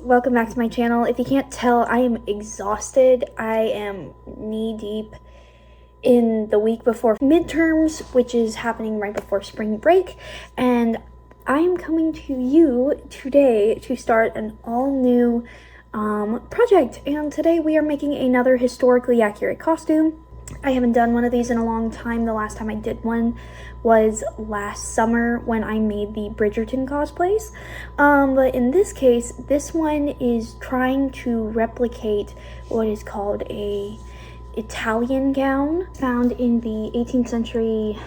welcome back to my channel. If you can't tell, I am exhausted. I am knee deep in the week before midterms, which is happening right before spring break, and I'm coming to you today to start an all-new project. And today we are making another historically accurate costume. I haven't done one of these in a long time. The last time I did one was last summer when I made the Bridgerton cosplays. But in this case, this one is trying to replicate what is called a Italian gown found in the 18th century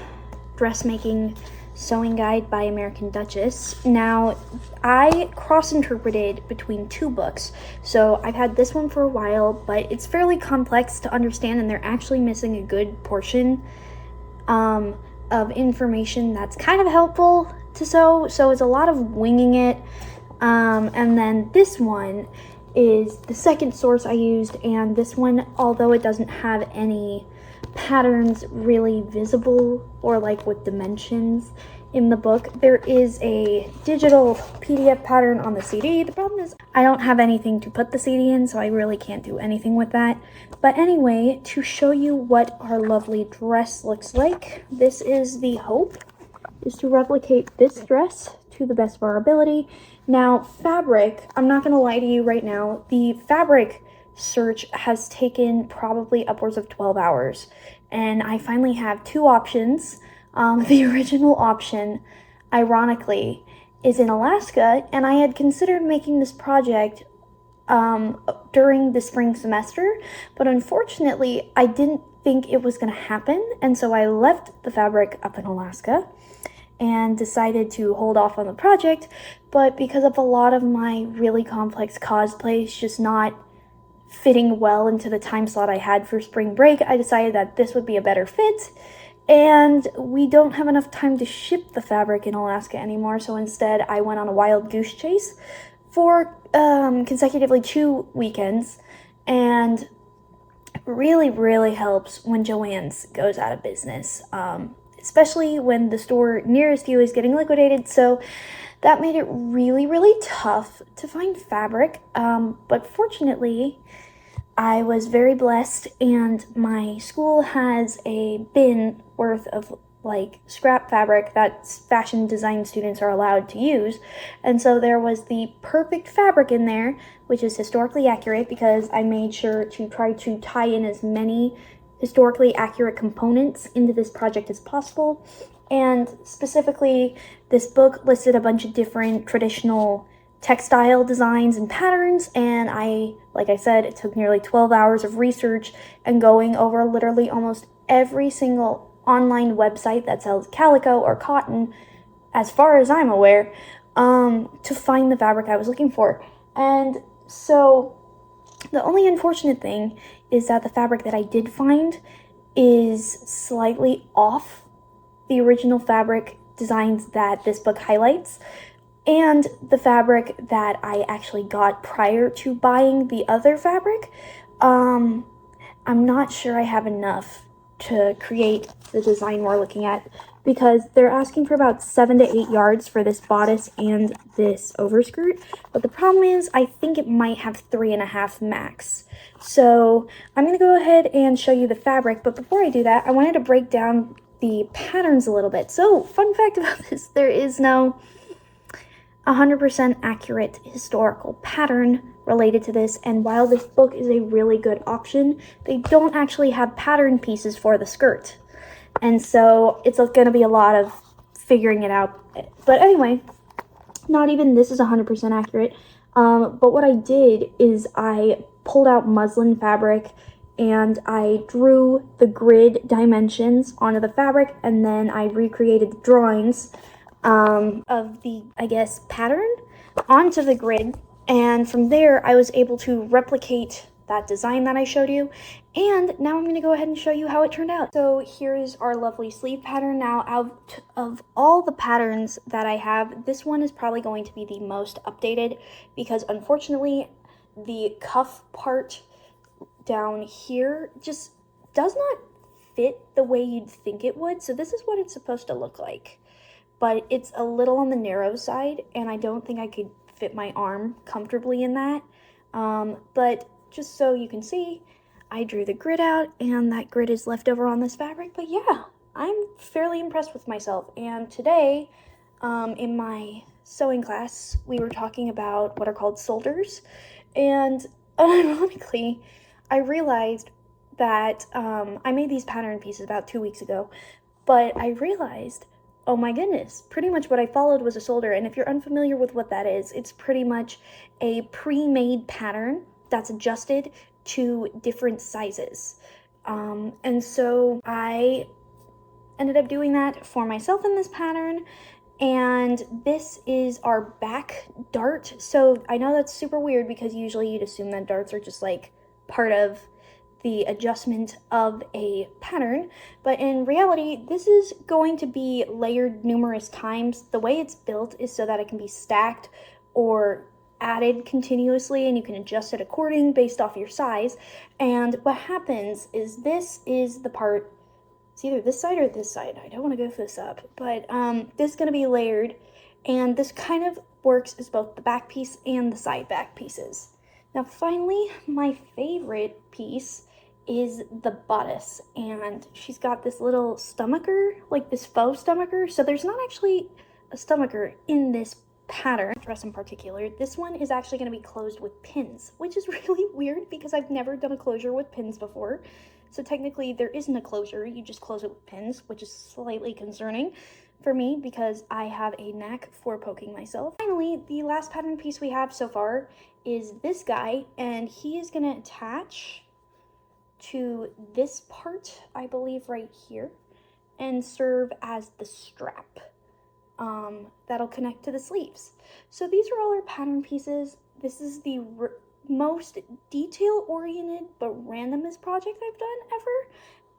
dressmaking sewing guide by American Duchess. Now, I cross-interpreted between two books, so I've had this one for a while, but it's fairly complex to understand, and they're actually missing a good portion of information that's kind of helpful to sew, so it's a lot of winging it. And then this one is the second source I used, and this one, although it doesn't have any patterns really visible or like with dimensions in the book, there is a digital PDF pattern on the CD. The problem is I don't have anything to put the CD in, so I really can't do anything with that. But anyway, to show you what our lovely dress looks like, this is the hope, is to replicate this dress to the best of our ability. Now, fabric, I'm not gonna lie to you right now, the fabric search has taken probably upwards of 12 hours, and I finally have two options. The original option, ironically, is in Alaska, and I had considered making this project during the spring semester, but unfortunately I didn't think it was going to happen, and so I left the fabric up in Alaska and decided to hold off on the project. But because of a lot of my really complex cosplays just not fitting well into the time slot I had for spring break, I decided that this would be a better fit, and we don't have enough time to ship the fabric in Alaska anymore, so instead I went on a wild goose chase for consecutively 2 weekends, and really helps when Joann's goes out of business, especially when the store nearest you is getting liquidated. So that made it really tough to find fabric, but fortunately I was very blessed, and my school has a bin worth of like scrap fabric that fashion design students are allowed to use, and so there was the perfect fabric in there, which is historically accurate because I made sure to try to tie in as many historically accurate components into this project as possible. And specifically, this book listed a bunch of different traditional textile designs and patterns, and like I said, it took nearly 12 hours of research and going over literally almost every single online website that sells calico or cotton, as far as I'm aware, to find the fabric I was looking for. And so the only unfortunate thing is that the fabric that I did find is slightly off the original fabric designs that this book highlights, and the fabric that I actually got prior to buying the other fabric. I'm not sure I have enough to create the design we're looking at, because they're asking for about 7 to 8 yards for this bodice and this overskirt, but the problem is I think it might have 3.5 max. So I'm gonna go ahead and show you the fabric, but before I do that, I wanted to break down the patterns a little bit. So fun fact about this, there is no 100% accurate historical pattern related to this, and while this book is a really good option, they don't actually have pattern pieces for the skirt, and so it's going to be a lot of figuring it out. But anyway, not even this is 100% accurate, but what I did is I pulled out muslin fabric and I drew the grid dimensions onto the fabric, and then I recreated the drawings of the, I guess, pattern onto the grid, and from there I was able to replicate that design that I showed you, and now I'm going to go ahead and show you how it turned out. So here's our lovely sleeve pattern. Now, out of all the patterns that I have, this one is probably going to be the most updated, because unfortunately the cuff part down here just does not fit the way you'd think it would. So this is what it's supposed to look like, but it's a little on the narrow side, and I don't think I could fit my arm comfortably in that. But just so you can see, I drew the grid out, and that grid is left over on this fabric. But yeah, I'm fairly impressed with myself. And today, in my sewing class, we were talking about what are called soldiers. And ironically, I realized that I made these pattern pieces about 2 weeks ago, but I realized, oh my goodness, pretty much what I followed was a solder. And if you're unfamiliar with what that is, it's pretty much a pre-made pattern that's adjusted to different sizes. And so I ended up doing that for myself in this pattern. And this is our back dart. So I know that's super weird because usually you'd assume that darts are just like part of the adjustment of a pattern, but in reality, this is going to be layered numerous times. The way it's built is so that it can be stacked or added continuously, and you can adjust it according based off your size. And what happens is this is the part, it's either this side or this side. I don't want to goof this up, but this is going to be layered, and this kind of works as both the back piece and the side back pieces. Now finally, my favorite piece is the bodice, and she's got this little stomacher, like this faux stomacher. So there's not actually a stomacher in this pattern dress in particular. This one is actually going to be closed with pins, which is really weird because I've never done a closure with pins before. So technically there isn't a closure, you just close it with pins, which is slightly concerning for me because I have a knack for poking myself. Finally, the last pattern piece we have so far is this guy, and he is going to attach to this part, I believe right here, and serve as the strap that'll connect to the sleeves. So these are all our pattern pieces. This is the most detail-oriented but randomest project I've done ever.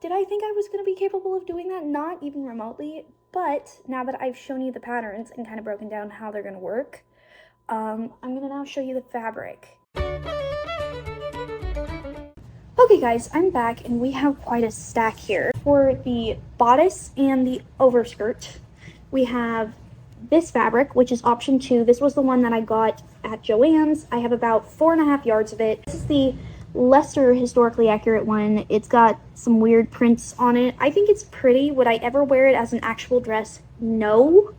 Did I think I was going to be capable of doing that? Not even remotely. But now that I've shown you the patterns and kind of broken down how they're going to work, I'm going to now show you the fabric. Okay guys, I'm back and we have quite a stack here. For the bodice and the overskirt, we have this fabric, which is option 2. This was the one that I got at Joann's. I have about 4.5 yards of it. This is the lesser historically accurate one. It's got some weird prints on it. I think it's pretty. Would I ever wear it as an actual dress? No.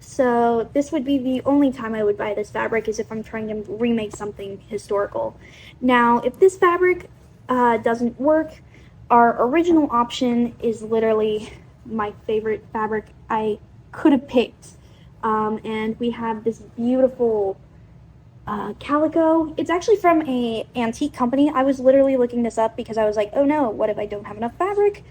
So this would be the only time I would buy this fabric, is if I'm trying to remake something historical. Now, if this fabric doesn't work, our original option is literally my favorite fabric I could have picked. And we have this beautiful calico. It's actually from a antique company. I was literally looking this up because I was like, oh no, what if I don't have enough fabric?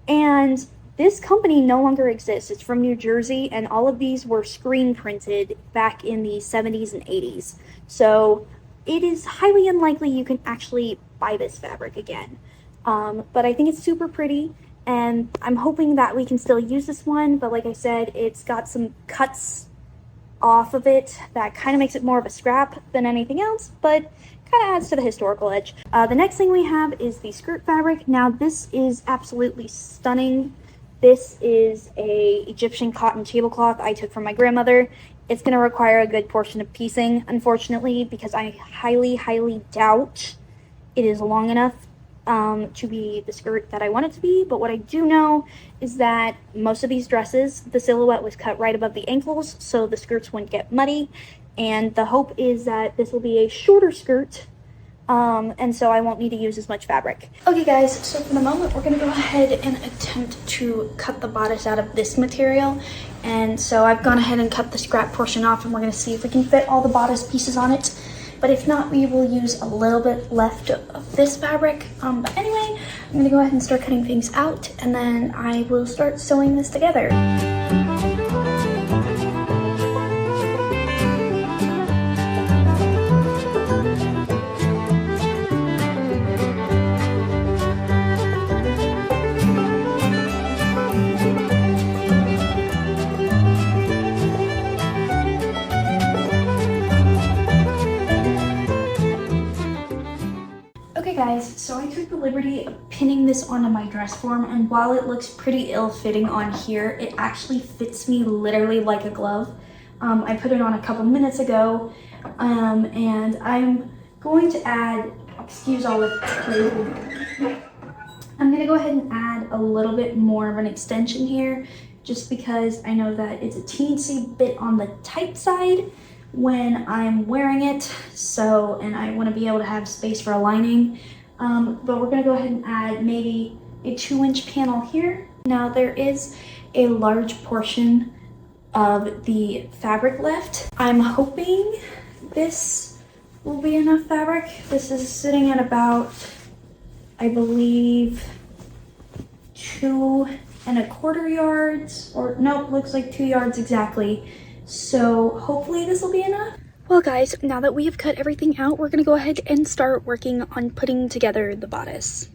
And this company no longer exists. It's from New Jersey, and all of these were screen printed back in the 70s and 80s. So it is highly unlikely you can actually buy this fabric again. But I think it's super pretty, and I'm hoping that we can still use this one. But like I said, it's got some cuts off of it that kind of makes it more of a scrap than anything else, but kind of adds to the historical edge. The next thing we have is the skirt fabric. Now this is absolutely stunning. This is a Egyptian cotton tablecloth I took from my grandmother. It's going to require a good portion of piecing, unfortunately, because I highly doubt it is long enough to be the skirt that I want it to be. But what I do know is that most of these dresses, the silhouette was cut right above the ankles, so the skirts wouldn't get muddy. And the hope is that this will be a shorter skirt, and so I won't need to use as much fabric. Okay guys, so for the moment we're going to go ahead and attempt to cut the bodice out of this material. And so I've gone ahead and cut the scrap portion off, and we're going to see if we can fit all the bodice pieces on it. But if not, we will use a little bit left of this fabric. But anyway, I'm going to go ahead and start cutting things out, and then I will start sewing this together. Okay guys, so I took the liberty of pinning this onto my dress form, and while it looks pretty ill-fitting on here, it actually fits me literally like a glove. I put it on a couple minutes ago, and I'm going to add, excuse all the crazy. I'm going to go ahead and add a little bit more of an extension here, just because I know that it's a teensy bit on the tight side when I'm wearing it, so, and I want to be able to have space for a lining. But we're going to go ahead and add maybe a 2-inch panel here. Now there is a large portion of the fabric left. I'm hoping this will be enough fabric. This is sitting at about, I believe, 2¼ yards, or nope, looks like 2 yards exactly. So hopefully this will be enough. Well guys, now that we have cut everything out, we're gonna go ahead and start working on putting together the bodice.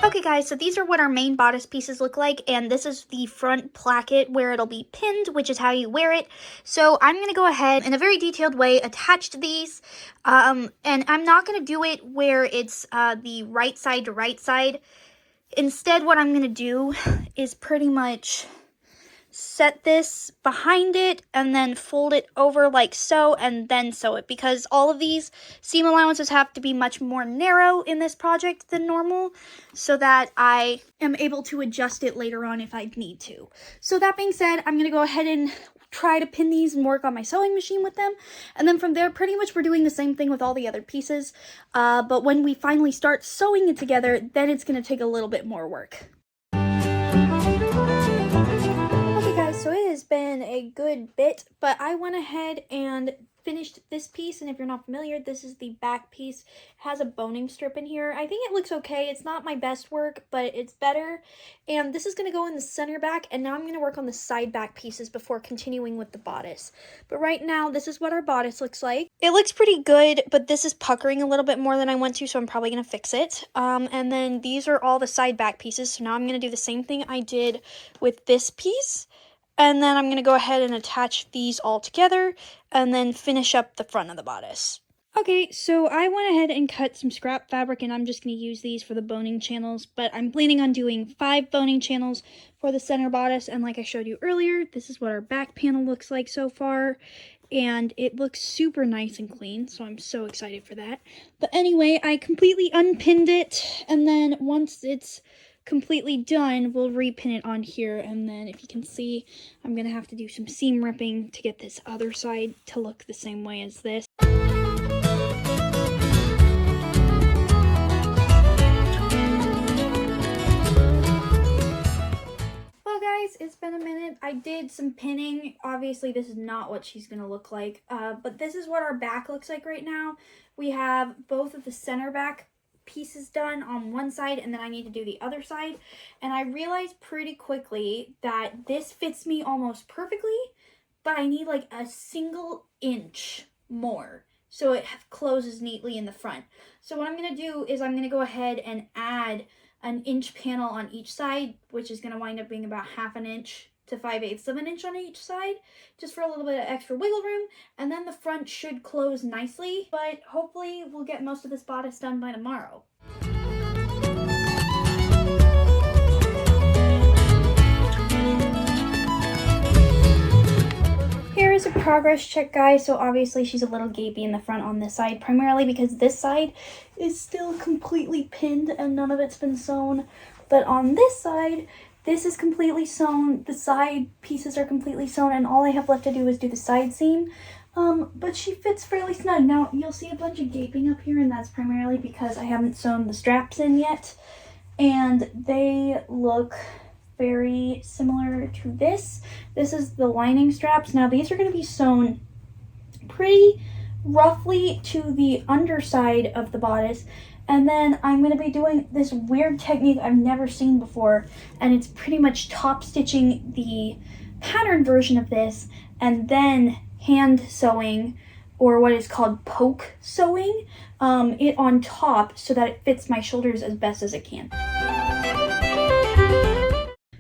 Okay guys, so these are what our main bodice pieces look like, and this is the front placket where it'll be pinned, which is how you wear it. So I'm going to go ahead in a very detailed way attach these, and I'm not going to do it where it's the right side to right side. Instead, what I'm going to do is pretty much set this behind it and then fold it over like so, and then sew it, because all of these seam allowances have to be much more narrow in this project than normal, so that I am able to adjust it later on if I need to. So that being said, I'm going to go ahead and try to pin these and work on my sewing machine with them, and then from there pretty much we're doing the same thing with all the other pieces, but when we finally start sewing it together, then it's going to take a little bit more work. So it has been a good bit, but I went ahead and finished this piece, and if you're not familiar, this is the back piece. It has a boning strip in here. I think it looks okay. It's not my best work, but it's better. And this is going to go in the center back, and now I'm going to work on the side back pieces before continuing with the bodice. But right now, this is what our bodice looks like. It looks pretty good, but this is puckering a little bit more than I want to, so I'm probably going to fix it. And then these are all the side back pieces, so now I'm going to do the same thing I did with this piece. And then I'm going to go ahead and attach these all together and then finish up the front of the bodice. Okay, so I went ahead and cut some scrap fabric, and I'm just going to use these for the boning channels, but I'm planning on doing 5 boning channels for the center bodice, and like I showed you earlier, this is what our back panel looks like so far, and it looks super nice and clean, so I'm so excited for that. But anyway, I completely unpinned it, and then once it's completely done, we'll repin it on here, and then if you can see, I'm gonna have to do some seam ripping to get this other side to look the same way as this. Well guys, it's been a minute. I did some pinning. Obviously this is not what she's gonna look like, but this is what our back looks like right now. We have both of the center back pieces done on one side, and then I need to do the other side, and I realized pretty quickly that this fits me almost perfectly, but I need like a single inch more so it closes neatly in the front. So what I'm going to do is I'm going to go ahead and add an inch panel on each side, which is going to wind up being about 1/2 inch to 5/8 of an inch on each side, just for a little bit of extra wiggle room, and then the front should close nicely, but hopefully we'll get most of this bodice done by tomorrow. Here is a progress check, guys. So obviously she's a little gapy in the front on this side, primarily because this side is still completely pinned and none of it's been sewn, but on this side, this is completely sewn, the side pieces are completely sewn, and all I have left to do is do the side seam. But she fits fairly snug. Now, you'll see a bunch of gaping up here, and that's primarily because I haven't sewn the straps in yet. And they look very similar to this. This is the lining straps. Now, these are going to be sewn pretty roughly to the underside of the bodice. And then I'm going to be doing this weird technique I've never seen before, and it's pretty much top stitching the pattern version of this and then hand sewing, or what is called poke sewing, it on top so that it fits my shoulders as best as it can.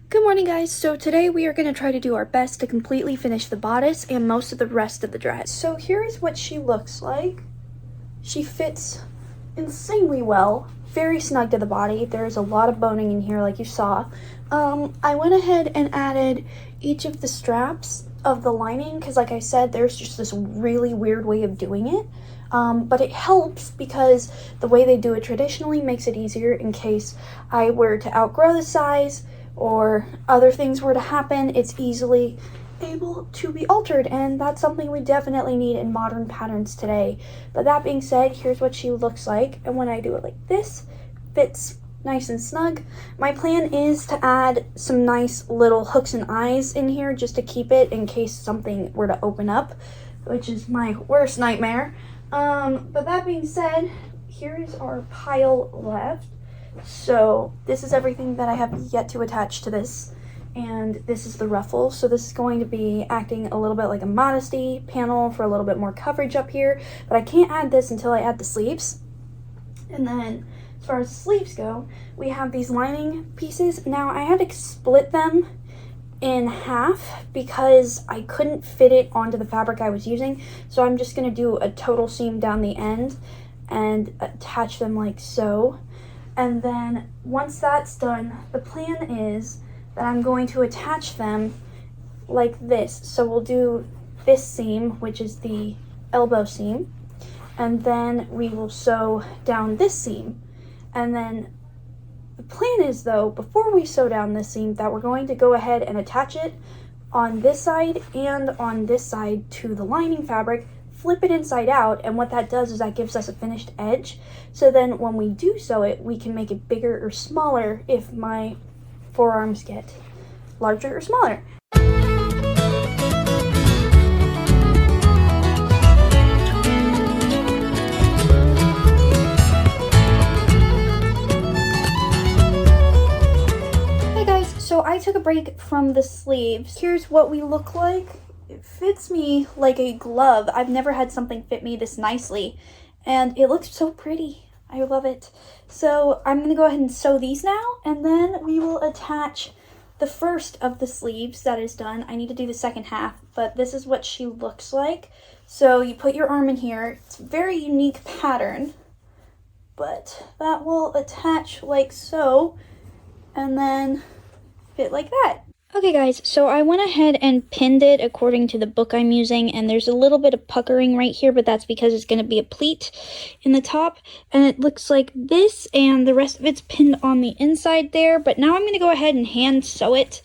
Good morning, guys. So today we are going to try to do our best to completely finish the bodice and most of the rest of the dress. So here is what she looks like. She fits insanely well very snug to the body. There's a lot of boning in here like you saw. I went ahead and added each of the straps of the lining because, like I said, there's just this really weird way of doing it. But it helps because the way they do it traditionally makes it easier in case I were to outgrow the size or other things were to happen. It's easily able to be altered, and that's something we definitely need in modern patterns today. But that being said, here's what she looks like, and when I do it like this, fits nice and snug. My plan is to add some nice little hooks and eyes in here just to keep it in case something were to open up, which is my worst nightmare. But that being said, here's our pile left. So this is everything that I have yet to attach to this, and this is the ruffle. So this is going to be acting a little bit like a modesty panel for a little bit more coverage up here, but I can't add this until I add the sleeves. And then as far as the sleeves go, we have these lining pieces. Now I had to split them in half because I couldn't fit it onto the fabric I was using, so I'm just going to do a total seam down the end and attach them like so. And then once that's done, the plan is that I'm going to attach them like this. So we'll do this seam, which is the elbow seam, and then we will sew down this seam. And then the plan is, though, before we sew down this seam, that we're going to go ahead and attach it on this side and on this side to the lining fabric, flip it inside out, and what that does is that gives us a finished edge. So then when we do sew it, we can make it bigger or smaller if my forearms get larger or smaller. Hey guys, so I took a break from the sleeves. Here's what we look like. It fits me like a glove. I've never had something fit me this nicely, and it looks so pretty. I love it. So I'm going to go ahead and sew these now, and then we will attach the first of the sleeves that is done. I need to do the second half, but this is what she looks like. So you put your arm in here. It's a very unique pattern, but that will attach like so, and then fit like that. Okay guys, so I went ahead and pinned it according to the book I'm using, and there's a little bit of puckering right here, but that's because it's going to be a pleat in the top, and it looks like this, and the rest of it's pinned on the inside there. But now I'm going to go ahead and hand sew it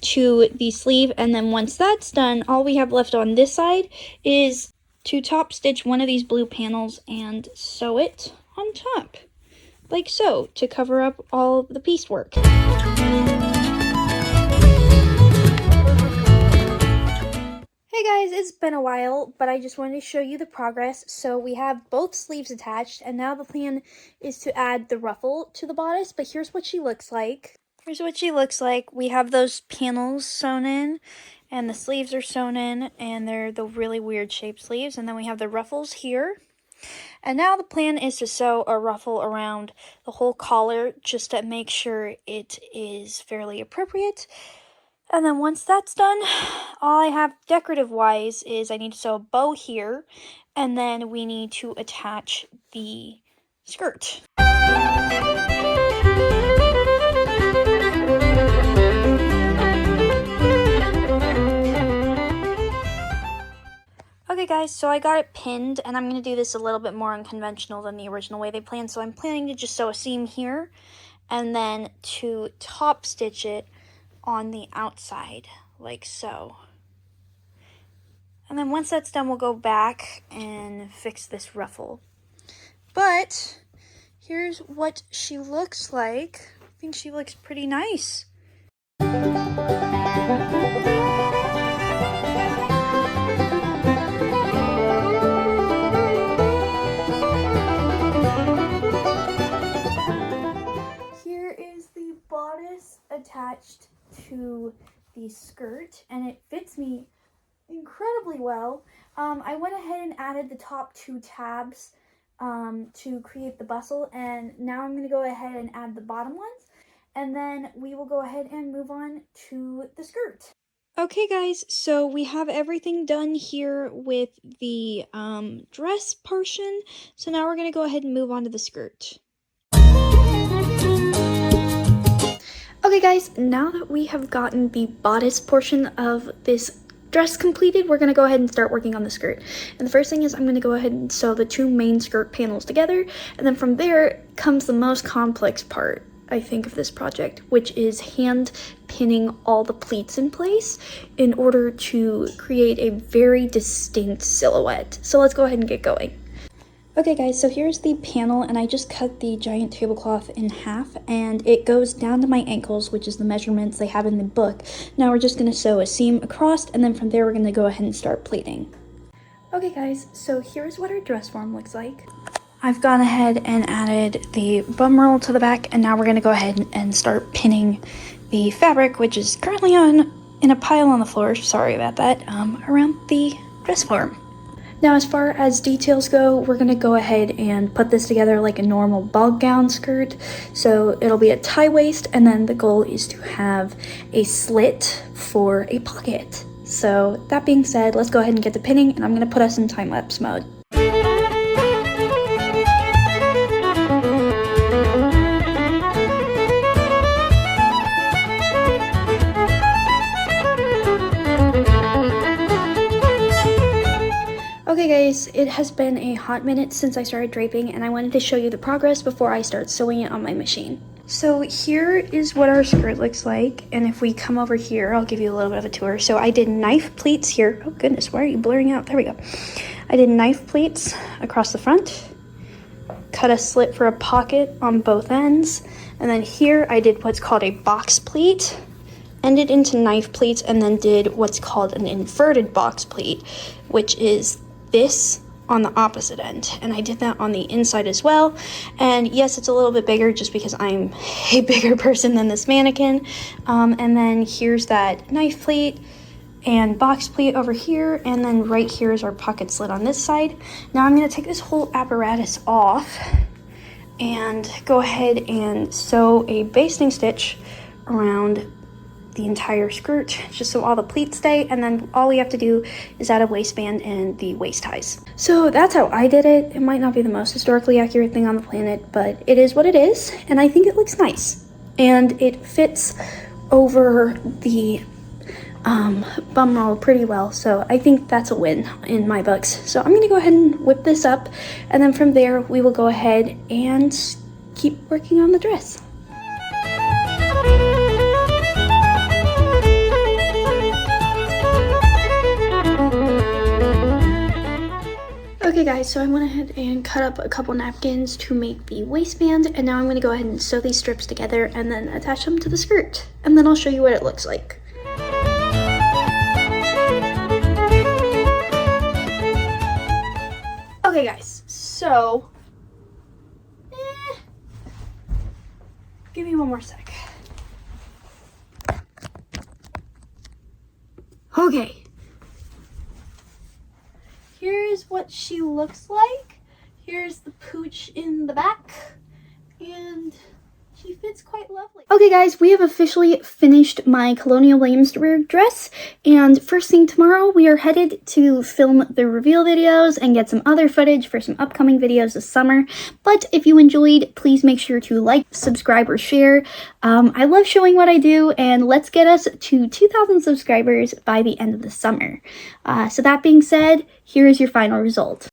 to the sleeve, and then once that's done, all we have left on this side is to top stitch one of these blue panels and sew it on top, like so, to cover up all of the piecework. Hey guys, it's been a while, but I just wanted to show you the progress. So we have both sleeves attached, and now the plan is to add the ruffle to the bodice, but here's what she looks like. Here's what she looks like. We have those panels sewn in, and the sleeves are sewn in, and they're the really weird shaped sleeves, and then we have the ruffles here. And now the plan is to sew a ruffle around the whole collar just to make sure it is fairly appropriate. And then once that's done, all I have decorative-wise is I need to sew a bow here, and then we need to attach the skirt. Okay guys, so I got it pinned, and I'm going to do this a little bit more unconventional than the original way they planned. So I'm planning to just sew a seam here, and then to top stitch it on the outside, like so. And then once that's done, we'll go back and fix this ruffle. But here's what she looks like. I think she looks pretty nice. Here is the bodice attached to the skirt, and it fits me incredibly well. I went ahead and added the top two tabs to create the bustle, and now I'm going to go ahead and add the bottom ones, and then we will go ahead and move on to the skirt. Okay guys, so we have everything done here with the dress portion, so now we're going to go ahead and move on to the skirt. Okay guys, now that we have gotten the bodice portion of this dress completed, we're going to go ahead and start working on the skirt. And the first thing is I'm going to go ahead and sew the two main skirt panels together, and then from there comes the most complex part, I think, of this project, which is hand pinning all the pleats in place in order to create a very distinct silhouette. So let's go ahead and get going. Okay guys, so here's the panel, and I just cut the giant tablecloth in half, and it goes down to my ankles, which is the measurements they have in the book. Now we're just going to sew a seam across, and then from there we're going to go ahead and start pleating. Okay guys, so here's what our dress form looks like. I've gone ahead and added the bum roll to the back, and now we're going to go ahead and start pinning the fabric, which is currently in a pile on the floor, sorry about that, around the dress form. Now, as far as details go, we're going to go ahead and put this together like a normal ball gown skirt. So it'll be a tie waist, and then the goal is to have a slit for a pocket. So that being said, let's go ahead and get to pinning, and I'm going to put us in time-lapse mode. Okay guys, it has been a hot minute since I started draping, and I wanted to show you the progress before I start sewing it on my machine. So here is what our skirt looks like, and if we come over here, I'll give you a little bit of a tour. So I did knife pleats here. Oh goodness, why are you blurring out? There we go. I did knife pleats across the front, cut a slit for a pocket on both ends, and then here I did what's called a box pleat, ended into knife pleats, and then did what's called an inverted box pleat, which is this on the opposite end, and I did that on the inside as well. And yes, it's a little bit bigger just because I'm a bigger person than this mannequin. And then here's that knife pleat and box pleat over here, and then right here is our pocket slit on this side. Now I'm going to take this whole apparatus off and go ahead and sew a basting stitch around the entire skirt, just so all the pleats stay, and then all we have to do is add a waistband and the waist ties. So that's how I did it. It might not be the most historically accurate thing on the planet, but it is what it is, and I think it looks nice. And it fits over the bum roll pretty well, so I think that's a win in my books. So I'm gonna go ahead and whip this up, and then from there we will go ahead and keep working on the dress. Okay guys, so I went ahead and cut up a couple napkins to make the waistband, and now I'm going to go ahead and sew these strips together and then attach them to the skirt, and then I'll show you what it looks like. Okay guys, so give me one more sec. Okay. Here's what she looks like. Here's the pooch in the back, and she fits quite lovely. Okay guys, we have officially finished my Colonial Williamsburg dress, and first thing tomorrow we are headed to film the reveal videos and get some other footage for some upcoming videos this summer. But if you enjoyed, please make sure to like, subscribe, or share. I love showing what I do, and let's get us to 2,000 subscribers by the end of the summer. So that being said, here is your final result.